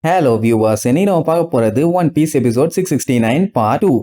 Hello viewers, இன்னைக்கு நம்ம பார்க்க போறது One Piece episode 669 part 2.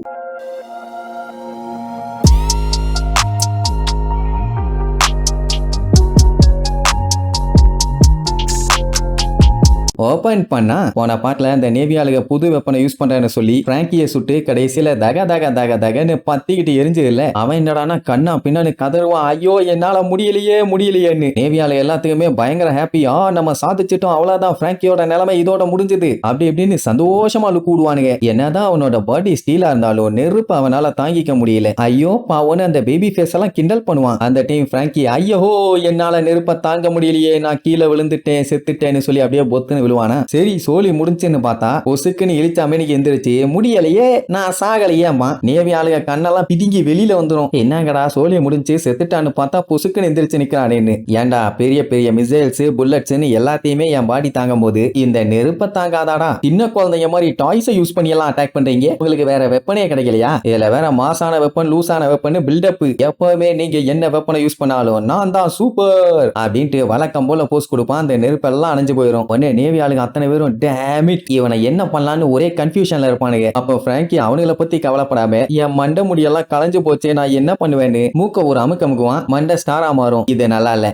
Open பண்ணா போன பாட்டுல இந்த நேவி ஆளுக புது வெப்பனை யூஸ் பண்றேன்னு சொல்லி பிராங்கியை சுட்டு கடைசியில தகன்னு பத்திக்கிட்டு எரிஞ்சது இல்ல. அவன் என்னடானா கண்ணா பின்னான்னு கதறுவான், ஐயோ என்னால முடியலையேன்னு. நேவி ஆளு எல்லாத்துக்குமே பயங்கர ஹாப்பியா நம்ம சாதிச்சிட்டோம், அவ்வளவுதான், பிராங்கியோட நிலைமை இதோட முடிஞ்சது அப்படி இப்படின்னு சந்தோஷமா கூடுவானுங்க. என்னதான் அவனோட பாடி ஸ்டீலா இருந்தாலும் நெருப்பு அவனால தாங்கிக்க முடியல. ஐயோ பாவன்னு அந்த பேபி ஃபேஸ் எல்லாம் கிண்டல் பண்ணுவான். அந்த டைம் பிராங்கி ஐயோ என்னால நெருப்ப தாங்க முடியலையே, நான் கீழே விழுந்துட்டேன் செத்துட்டேன்னு சொல்லி அப்படியே பொத்துன்னு விழுவானா. சரி சோழி முடிஞ்சுன்னு பார்த்தா பொசுக்குன்னு இழிச்சாமேனிக்கு எந்திரிச்சு முடியலையே நான் சாகலையேம்மா. நேவி ஆளுக கண்ணெல்லாம் பிதுங்கி வெளியில வந்துடும். என்னங்கடா சோழி முடிஞ்சு செத்துட்டான்னு பார்த்தா பொசுக்குன்னு எந்திரிச்சு நிக்கிறானேன்னு. ஏண்டா பெரிய பெரிய மிசைல்ஸ் புல்லட்ஸ் எல்லாத்தையுமே என் பாடி தாங்கும் போது இந்த நெருப்ப தாங்காதாடா? சின்ன குழந்தைங்க மாதிரி டாய்ஸை யூஸ் பண்ணி எல்லாம் அட்டாக் பண்றீங்க, உங்களுக்கு வேற வெப்பனே கிடைக்கலையா? இதுல வேற மாசான வெப்பன் லூசான வெப்பன் பில்டப். எப்பவுமே நீங்க என்ன வெப்பனை யூஸ் பண்ணாலும் நான் தான் சூப்பர் அப்படின்ட்டு வழக்கம் போல போஸ்ட் கொடுப்பான். அந்த நெருப்பெல்லாம் அணைஞ்சு போயிடும். உடனே நேவி ஆளுங்க அத்தனை பேரும் டேமிட் இவனை என்ன பண்ணலான்னு ஒரே கன்ஃபியூஷன்ல இருப்பானுங்க. அப்ப பிராங்கி அவனுங்களை பத்தி கவலைப்படாம என் மண்டை முடியெல்லாம் களைஞ்சு போச்சு நான் என்ன பண்ணுவேன்னு மூக்க ஒரு அமுக்குவான். மண்டை ஸ்டாரா மாறும். இது நல்லா இல்ல,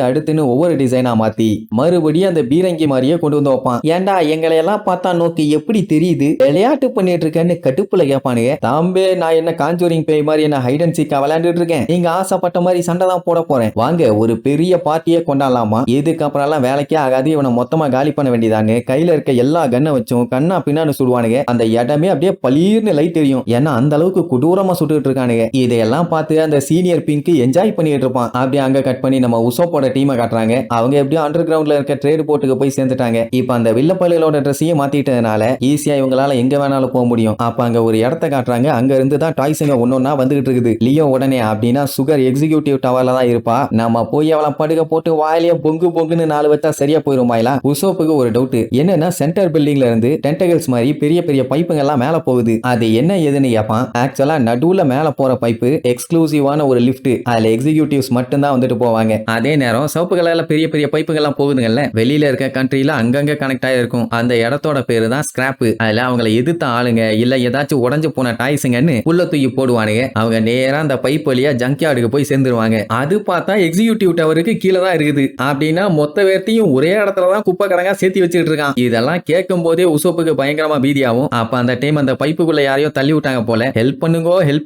அடுத்துன்னு ஒவ்வொரு டிசைனா மாத்தி மறுபடியும் அந்த பீரங்கி மாதிரியே கொண்டு வந்து வைப்பான். ஏண்டா எங்களை எல்லாம் பார்த்தா நோக்கி எப்படி தெரியுது, விளையாட்டு பண்ணிட்டு இருக்கேன்னு கடுப்புல கேட்பானுங்க. தாம்பே நான் என்ன காஞ்சூரிங் பேய் மாதிரி என்ன ஹைட் அண்ட் சீக்கா விளையாண்டுட்டு இருக்கேன், நீங்க ஆசைப்பட்ட மாதிரி சண்டை தான் போட போறேன், வாங்க ஒரு பெரிய பார்ட்டியே கொண்டாடலாமா? இதுக்கப்புறம் எல்லாம் வேலைக்கே ஆகாது, இவனை மொத்தமா காலி பண்ண வேண்டியதாங்க. கையில இருக்க எல்லா கன்னை வச்சும் கண்ணா பின்னான்னு சுடுவானுங்க. அந்த இடமே அப்படியே பளீர்னு லைட் தெரியும். ஏன்னா அந்த அளவுக்கு கொடூரமா சுட்டுட்டு இருக்கானுங்க. இதையெல்லாம் பார்த்து அந்த சீனியர் பிங்க் என்ஜாய் பண்ணிட்டு இருப்பான். அப்படியே அங்க கட் பண்ணி நம்ம உசோப்போட டீமை காட்டுறாங்க. அவங்க எப்படியும் அண்டர் கிரவுண்ட்ல இருக்க ட்ரேட் போர்ட்டுக்கு போய் சேர்ந்துட்டாங்க. இப்ப அந்த வில்லப்பள்ளியோட ட்ரெஸ்ஸையும் மாத்திட்டதுனால ஈஸியா இவங்களால எங்க வேணாலும் போக முடியும். அப்ப அங்க ஒரு இடத்த காட்டுறாங்க. அங்க இருந்து தான் டாய்ஸுங்க ஒன்னொன்னா வந்துகிட்டு இருக்குது. லியோ உடனே அப்படின்னா சுகர் எக்ஸிகியூட்டிவ் டவர்ல தான் இருப்பா. நம்ம போய் அவளை படுக்க போட்டு வாயிலேயே பொங்குன்னு 4 வச்சா சரியா போயிரும். உசோப்புக்கு ஒரு டவுட் என்னன்னா சென்டர் பில்டிங்ல இருந்து டென்டகல்ஸ் மாதிரி பெரிய பெரிய பைப்புங்க எல்லாம் மேல போகுது. அது என்ன ஏதுன்னு கேட்பான். ஆக்சுவலா நடுவுல மேல போற பைப்பு எக்ஸ்க்ளூசிவான ஒரு லிஃப்ட், அதுல எக்ஸிகியூட்டிவ்ஸ் மட்டும் தான் வந்துட்டு போவாங்க. அதே நேரம் சிவப்பு கலர்ல பெரிய பெரிய பைப்புகள் எல்லாம் போகுதுங்கல்ல, வெளியில இருக்க கண்ட்ரில அங்கங்க கனெக்ட் ஆயிருக்கும். அந்த இடத்தோட பேரு தான் ஸ்கிராப். அதுல அவங்களை எதிர்த்த ஆளுங்க இல்ல ஏதாச்சும் உடஞ்சு போன டாய்ஸுங்கன்னு உள்ள தூக்கி போடுவானுங்க. அவங்க நேரா அந்த பைப் வழியா ஜங்க்யார்டுக்கு போய் சேர்ந்துருவாங்க. அது பார்த்தா எக்ஸிகியூட்டிவ் டவருக்கு கீழே தான் இருக்குது. அப்படின்னா மொத்த வேர்த்தையும் ஒரே இடத்துல தான் குப்பை கடங்கா சேர்த்து வச்சுட்டு இருக்கான். இதெல்லாம் கேட்கும் போதே உசோப்புக்கு பயங்கரமா பீதியாகும். அப்ப அந்த டைம் அந்த பைப்புக்குள்ள யாரையோ தள்ளி விட்டாங்க போல. ஹெல்ப்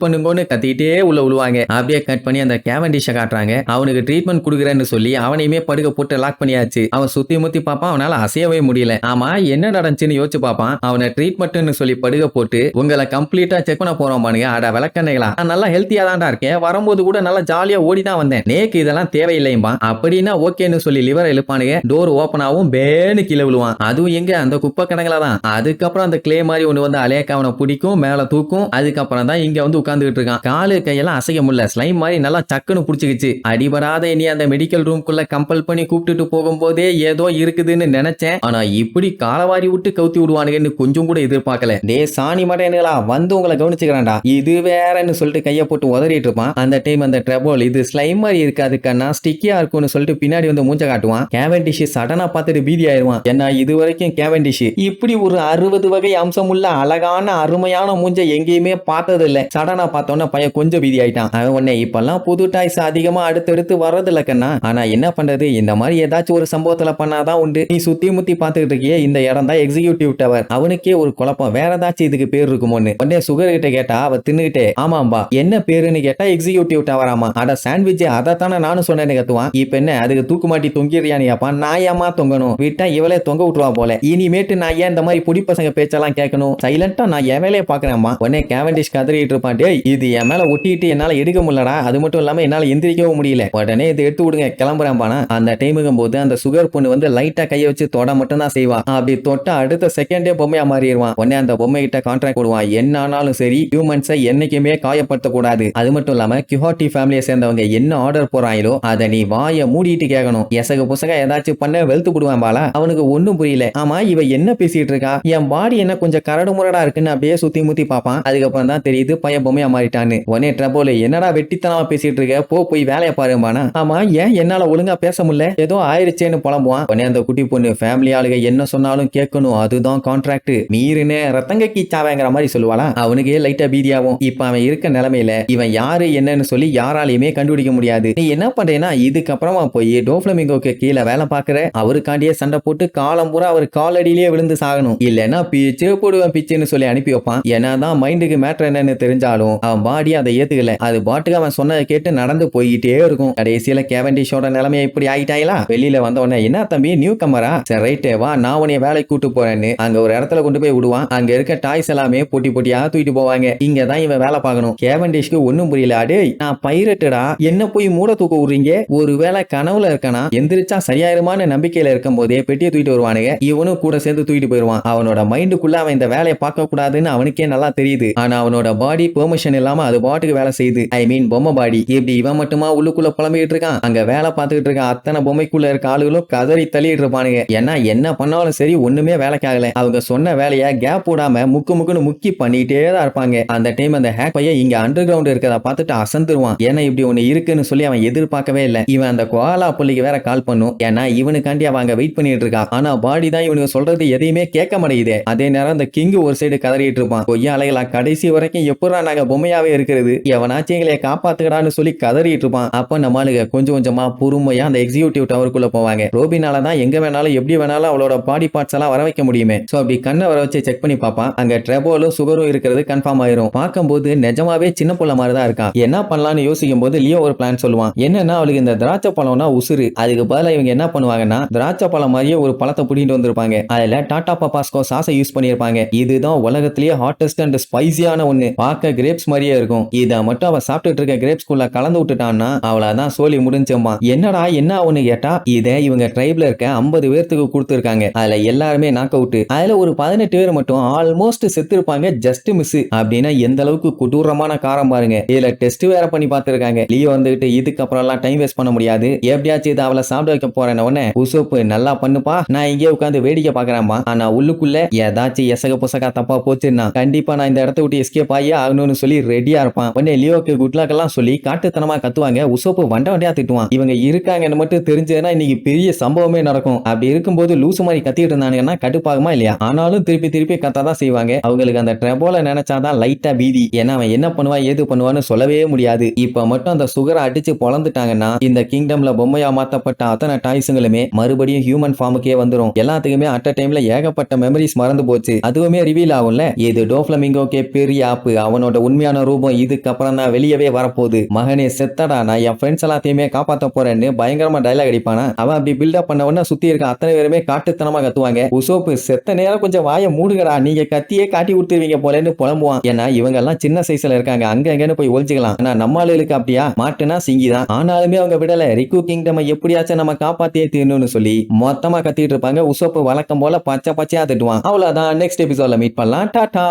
பண்ணுங்கன்னு கத்திட்டே உள்ள விழுவாங்க. அப்படியே கட் பண்ணி அந்த கேவண்டிஷ காட்டுறாங்க. அவனுக்கு ட்ரீட்மெண்ட் கொடுக்குறேன்னு சொல்லி அவனையுமே படுக்க போட்டு லாக் பண்ணியாச்சு. அவன் சுத்தி முத்தி பாப்பான், அவனால அசையவே முடியல. ஆமா என்ன நடந்துச்சுன்னு யோசிச்சு பாப்பான். அவனை ட்ரீட்மெண்ட்னு சொல்லி படுக்க போட்டு உங்களை கம்ப்ளீட்டா செக் பண்ண போறோம் பானுங்க. அட விளக்கண்ணைகளா, நான் நல்லா ஹெல்த்தியா தான்டா இருக்கேன், வரும்போது கூட நல்லா ஜாலியா ஓடி தான் வந்தேன், நேக்கு இதெல்லாம் தேவையில்லைம்பா. அப்படின்னா ஓகேன்னு சொல்லி லிவர் எழுப்பானுங்க. டோர் ஓபன் ஆகும், பேன்னு கீழே விழுவான். அதுவும் எங்க அந்த குப்பை கணங்களா தான். அதுக்கப்புறம் அந்த கிளே மாதிரி ஒண்ணு வந்து அலேக்கா அவனை பிடிக்கும், மேல தூக்கும். அதுக்கப்புறம் தான் இங்க வந்து உட்கார்ந்துட்டு இருக்கான். காலு கையெல்லாம் அசைக்க முடியல, ஸ்லைம் மாதிரி நல்லா சக்குன்னு பிடிச்சிக்கிச்சு. அடிபடாத இனி அந்த மெடிக்கல் ரூம்குள்ள கம்பல் பண்ணி கூப்பிட்டுட்டு போகும்போதே ஏதோ இருக்குதுன்னு நினைச்சேன். ஆனா இப்படி காலவாரி விட்டு கவுத்தி விடுவானுங்கன்னு கொஞ்சம் கூட எதிர்பார்க்கல. டே சாணி மடையனுங்களா, வந்து உங்களை கவனிச்சுக்கிறான்டா, இது வேறன்னு சொல்லிட்டு கைய போட்டு உதறிட்டு இருப்பான். அந்த டைம் அந்த ட்ரபோல் இது ஸ்லைம் மாதிரி இருக்காது கண்ணா, ஸ்டிக்கியா இருக்கும்னு சொல்லிட்டு பின்னாடி வந்து மூஞ்ச காட்டுவான். கேவண்டிஷ் சடனா பார்த்துட்டு பீதி ஆயிடுவான். ஏன்னா இது வரைக்கும் கேவண்டிஷ் இப்படி ஒரு 60 வகை அம்சம் உள்ள அழகான அருமையான மூஞ்ச எங்கேயுமே பார்த்தது இல்ல. சடனா பார்த்தோன்னா பையன் கொஞ்சம் பீதி ஆயிட்டான். அவன் உடனே இப்பெல்லாம் புது டாய்ஸ் அதிகமா அடுத்தடுத்து வர்றது இல்ல கண்ணா, ஆனா என்ன பண்றது, இந்த மாதிரி ஏதாச்சும் ஒரு சம்பவத்துல பண்ணாதான் உண்டு. நீ சுத்தி முத்தி பார்த்துக்கிட்டு இருக்கியே, இந்த இடம் தான் எக்ஸிகியூட்டிவ் டவர். அவனுக்கே ஒரு குழப்பம், வேற ஏதாச்சும் இதுக்கு பேர் இருக்குமோன்னு. உடனே சுகர் கிட்ட கேட்டா அவ தின்னுகிட்டே ஆமாம்பா என்ன பேருன்னு கேட்டா எக்ஸிகியூட்டிவ் டவர். ஆமா அட சாண்ட்விச், அதைத்தானே நானும் சொன்னேன்னு கத்துவான். இப்ப என்ன அதுக்கு தூக்கு மாட்டி தொங்கிறியான்னு கேப்பான். நான் ஏமா தொங்கணும், விட்டா இவளே தொங்க விட்டுருவா போல, இனிமேட்டு நான் ஏன் இந்த மாதிரி புடி பசங்க பேச்செல்லாம் கேட்கணும், சைலண்டா நான் என் வேலையை பாக்குறேன்மா. உடனே கேவண்டிஷ் கதறிட்டு இருப்பான். டேய் இது என் மேல ஒட்டிட்டு என்னால எடுக்க முடியலடா, அது மட்டும் இல்லாம என்னால எந்திரிக்கவும் முடியல, உடனே இதை எடுத்து விடுங்க கிளம்புறேன் பானா. அந்த டைமுக்கும் போது அந்த சுகர் பொண்ணு வந்து லைட்டா கையை வச்சு தொட மட்டும் தான் செய்வான். அப்படி தொட்டா அடுத்த செகண்டே பொம்மையா மாறிடுவான். உடனே அந்த பொம்மை கிட்ட கான்ட்ராக்ட் கொடுவான், என்ன ஆனாலும் சரி ஹியூமன்ஸை என்னைக்குமே காயப்படுத்த கூடாது, அது மட்டும் இல்லாம கிஹாட்டி ஃபேமிலியை சேர்ந்தவங்க என்ன ஆர்டர் போறாங்களோ அதை நீ வாயை மூடிட்டு கேட்கணும், எசகு புசக ஏதாச்சும் பண்ண வெளுத்து விடுவான் பால. இருக்காளா? அவனுக்கு ஒண்ணும் புரியல. ஆமா இவ என்ன பேசிட்டு இருக்கா? என் பாடி என்ன கொஞ்சம் கரடு முரடா இருக்குன்னு அப்படியே சுத்தி முத்தி பாப்பான். அதுக்கப்புறம் தான் தெரியுது பையன் பொம்மையா மாறிட்டான்னு. உடனே ட்ரபோல் என்னடா வெட்டித்தனமா பேசிட்டு இருக்க, போய் வேலையை பாருமானா. ஆமா ஏன் என்னால ஒழுங்கா பேச முடியல, ஏதோ ஆயிருச்சேன்னு புலம்புவான். உடனே அந்த குட்டி பொண்ணு ஃபேமிலி ஆளுக என்ன சொன்னாலும் கேட்கணும், அதுதான் கான்ட்ராக்ட், மீறினே ரத்தங்க கீச்சாவேங்கிற மாதிரி சொல்லுவாளா. அவனுக்கே லைட்டா பீதியாவும். இப்ப அவன் இருக்க நிலைமையில இவன் யாரு என்னன்னு சொல்லி யாராலையுமே கண்டுபிடிக்க முடியாது. நீ என்ன பண்றேன்னா இதுக்கப்புறமா போய் டோஃப்ளமிங்கோக்கு கீழே வேலை பாக்குற, அவருக்காண்டியே சண்டை போட்டு காலம் பூரா அவர் காலடியிலேயே விழுந்து சாகணும், இல்லன்னா பிச்சு போடுவேன் பிச்சுன்னு சொல்லி அனுப்பி வைப்பான். ஏன்னாதான் மைண்டுக்கு மேட்டர் என்னன்னு தெரிஞ்சாலும் அவன் பாடி அதை ஏத்துக்கல. அது பாட்டுக்கு அவன் சொன்னதை கேட்டு நடந்து போய்கிட்டே இருக்கும். கடைசியில கேவண்டிஷோட நிலைமையை இப்படி ஆயிட்டாங்களா. வெளியில வந்த உடனே என்ன தம்பி நியூ கமரா, சரி ரைட்டு வா நான் உன்னைய வேலைக்கு கூட்டு போறேன்னு அங்க ஒரு இடத்துல கொண்டு போய் விடுவான். அங்க இருக்க டாய்ஸ் எல்லாமே போட்டி போட்டியா தூக்கிட்டு போவாங்க. இங்கதான் இவன் வேலை பார்க்கணும். கேவண்டிஷ்க்கு ஒண்ணும் புரியல. அடே நான் பைரட்டடா, என்ன போய் மூட தூக்க விடுறீங்க, ஒருவேளை கனவுல இருக்கனா, எந்திரிச்சா சரியாயிருமான நம்பிக்கையில இருக்கும் போதே பெட்டியை தூக்கிட்டு வருவானுங்க. இவனும் கூட சேர்ந்து தூக்கிட்டு போயிருவான். அவனோட மைண்டுக்குள்ள அவன் இந்த வேலையை பார்க்க கூடாதுன்னு அவனுக்கே நல்லா தெரியுது. ஆனா அவனோட பாடி பெர்மிஷன் இல்லாம அது பாட்டுக்கு வேலை செய்யுது. ஐ மீன் பொம்மை பாடி. இப்படி இவன் மட்டுமா உள்ளுக்குள்ள புலம்பிட்டு இருக்கான். அங்க வேலை பார்த்துக்கிட்டு இருக்க அத்தனை பொம்மைக்குள்ள இருக்க ஆளுகளும் கதறி தள்ளிட்டு இருப்பானுங்க. ஏன்னா என்ன பண்ணாலும் சரி ஒண்ணுமே வேலைக்காகல. அவங்க சொன்ன வேலையை கேப் விடாம முக்குன்னு முக்கி பண்ணிட்டே தான் இருப்பாங்க. அந்த டைம் அந்த ஹேக் பையன் இங்க அண்டர் கிரவுண்ட் இருக்கத பார்த்துட்டு அசந்துருவான். ஏன்னா இப்படி ஒண்ணு இருக்குன்னு சொல்லி அவன் எதிர்பார்க்கவே இல்லை. இவன் அந்த கோலா புள்ளிக்கு வேற கால் பண்ணும். ஏன்னா இவனுக்காண்டி அவங்க வெயிட் பண்ணிட்டு இருக்கா. ஆனா பாடி தான் இவனுக்கு சொல்றது எதையுமே கேட்க மாட்டேங்குது. அதே நேரம் அந்த கிங் ஒரு சைடு கதறிட்டு இருப்பான். கொய்யா அலைகளா கடைசி வரைக்கும் எப்படா நாங்க பொம்மையாவே இருக்கிறது, எவனாச்சும் எங்களை காப்பாத்துக்கடான்னு சொல்லி கதறிட்டு இருப்பான். அப்ப நம்மளுக்கு கொஞ்சம் கொஞ்சமா பொறுமையா அந்த எக்ஸிக்யூட்டிவ் டவருக்குள்ள போவாங்க. ரோபினால தான் எங்க வேணாலும் எப்படி வேணாலும் அவளோட பாடி பார்ட்ஸ் எல்லாம் வர வைக்க முடியுமே. சோ அப்படி கண்ணை வர வச்சு செக் பண்ணி பாப்பான். அங்க ட்ரெபோலும் சுகரும் இருக்கிறது கன்ஃபார்ம் ஆயிரும். பார்க்கும்போது நிஜமாவே சின்ன புள்ள மாதிரி தான் இருக்கான். என்ன பண்ணலாம்னு யோசிக்கும் போது லியோ ஒரு பிளான் சொல்லுவான். என்னன்னா அவளுக்கு இந்த திராட்சை பழம்னா உசுறு. அதுக்கு பதிலா இவங்க என்ன பண்ணுவாங்கன்னா திராட்சை பழம் மாதிரியே ஒரு பழத்தை புடிட்டு வந்திருப்பாங்க. அதுல டாடா பப்பாஸ்கோ சாஸை யூஸ் பண்ணிருப்பாங்க. இதுதான் உலகத்திலேயே ஹாட்டஸ்ட் அண்ட் ஸ்பைசியான ஒண்ணு. பார்க்க கிரேப்ஸ் மாதிரியே இருக்கும். இதை மட்டும் அவ சாப்பிட்டுட்டு இருக்க கிரேப்ஸ்குள்ள கலந்து விட்டுட்டான்னா அவளதான் சோலி முடிஞ்சம்மா. என்னடா என்ன ஒண்ணு கேட்டா இதை இவங்க ட்ரைப்ல இருக்க 50 பேர்த்துக்கு கொடுத்துருக்காங்க. அதுல எல்லாருமே நாக் அவுட். அதுல ஒரு 18 பேர் மட்டும் ஆல்மோஸ்ட் செத்து இருப்பாங்க, ஜஸ்ட் மிஸ். அப்படின்னா எந்த அளவுக்கு கொடூரமான காரம் பாருங்க. இதுல டெஸ்ட் வேற பண்ணி பார்த்திருக்காங்க. லியோ வந்துகிட்டு இதுக்கு அப்புறம் எல்லாம் டைம் வேஸ்ட் பண்ண முடியாது, எப்படியாச்சும் இதை அவளை சாப்பிட வைக்க போறேன். உடனே உசோப்பு நல்லா பண்ணுப்பா, நான் இங்கே உட்காந்து வேடிக்கை பாக்குறேன்மா. ஆனா உள்ளுக்குள்ள ஏதாச்சும் எசக புசகா தப்பா போச்சுன்னா கண்டிப்பா நான் இந்த இடத்த விட்டு எஸ்கேப் ஆகி ஆகணும்னு சொல்லி ரெடியா இருப்பான். உடனே லியோக்கு குட்லாக் எல்லாம் சொல்லி காட்டுத்தனமா கத்துவாங்க. உசோப்பு வண்டியா திட்டுவான். இவங்க இருக்காங்கன்னு மட்டும் தெரிஞ்சதுன்னா இன்னைக்கு பெரிய சம்பவமே நடக்கும். அப்படி இருக்கும்போது லூசு மாதிரி கத்திட்டு இருந்தானுங்கன்னா கடுப்பாகுமா இல்லையா? ஆனாலும் திருப்பி கத்தாதான் செய்வாங்க. அவங்களுக்கு அந்த ட்ரெபோல நினைச்சாதான் லைட்டா பீதி. ஏன்னா அவன் என்ன பண்ணுவான் ஏது பண்ணுவான்னு சொல்லவே முடியாது. இப்ப மட்டும் அந்த சுகரை அடிச்சு பொழந்துட்டாங்கன்னா இந்த கிங்டம்ல பொம்மையா மாத்தப்பட்ட அத்தனை டாய்ஸுங்களுமே மறுபடியும் ஹியூமன் ஃபார்முக்கே வந்துரும். எல்லாத்துக்குமே அட் டைம்ல ஏகப்பட்ட மெமரிஸ் மறந்து போச்சு. அதுவுமே ரிவீல் ஆகும்ல. இது டோஃப்ளமிங்கோக்கே பெரிய ஆப்பு. அவனோட உண்மையான ரூபம் இதுக்கப்புறம் தான் வெளியவே வரப்போகுது. மகனே செத்தடா, நான் என் ஃப்ரெண்ட்ஸ் எல்லாத்தையுமே காப்பாத்த போறேன்னு பயங்கரமா டைலாக் அடிப்பானா. அவன் அப்படி பில்டப் பண்ண உடனே சுத்தி இருக்க அத்தனை பேருமே காட்டுத்தனமா கத்துவாங்க. உசோப்பு செத்த நேரம் கொஞ்சம் வாயை மூடுகடா, நீங்க கத்தியே காட்டி கொடுத்துருவீங்க போலன்னு புலம்புவான். ஏன்னா இவங்க எல்லாம் சின்ன சைஸ்ல இருக்காங்க, அங்கன்னு போய் ஒழிச்சுக்கலாம். ஆனா நம்ம ஆளுக்கு அப்படியா, மாட்டுனா சிங்கிதான். ஆனாலுமே அவங்க விடல. ரிக்கு கிங்டம் எப்படியாச்சும் நம்ம காப்பாத்தியே தீரணும்னு சொல்லி மொத்தமா கத்திட்டு இருப்பாங்க. உசோப்பு வழக்கம் போல பச்சையா திட்டுவான். அவ்வளவுதான். நெக்ஸ்ட் எபிசோட்ல மீட் பண்ணலாம். டாடா.